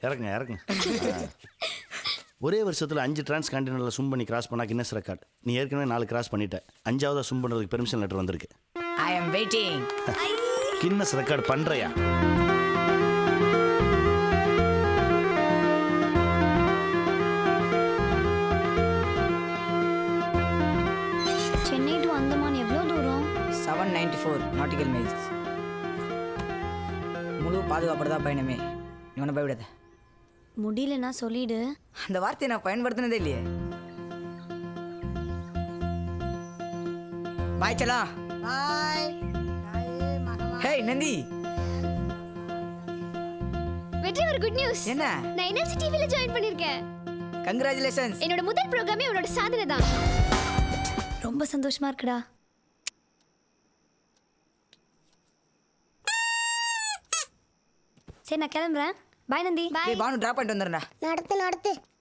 இறக்குங்க இறக்குங்க. ஒரே வருஷத்தில் 5 trans கான்டினென்டலில் swim பண்ணி கிராஸ் பண்ணா கின்னஸ் ரெக்கார்ட். நீ ஏற்கனவே 4 கிராஸ் பண்ணிட்ட. 5ஆவதாக ஸ்விம் பண்ணுறதுக்கு பெர்மிஷன் லெட்டர் வந்திருக்கு. ஐ அம் வெயிட்டிங். கின்னஸ் ரெக்கார்ட் பண்ணுறியா? சென்னை டு அந்தமான் எவ்வளோ தூரம்? 794 நாட்டிக்கல் மைல்ஸ். முழு பாதுகாப்போட தான் பயணமே. நீ ஒன்றும் பயப்படாத. முடியலன்னா சொல்லிடு. அந்த வார்த்தையை நான் பயன்படுத்தினதே இல்லையே. பாய் சலா. பாய். ஹே நந்தி. வெற்றி, ஒரு குட் நியூஸ். என்ன? நான் என்எல்சி டிவில ஜாயின் பண்ணிருக்கேன். கங்க்ராச்சுலேஷன்ஸ். என்னோட முதல் ப்ரோகிராமே உன்னோட சாதனை தான். ரொம்ப சந்தோஷமா இருக்குடா. சரி நான் கிளம்புறேன். பாய் நந்தி. டேய் பானு டிராப் பண்ணிட்டு வந்துறேன்டா. நடத்து நடத்து.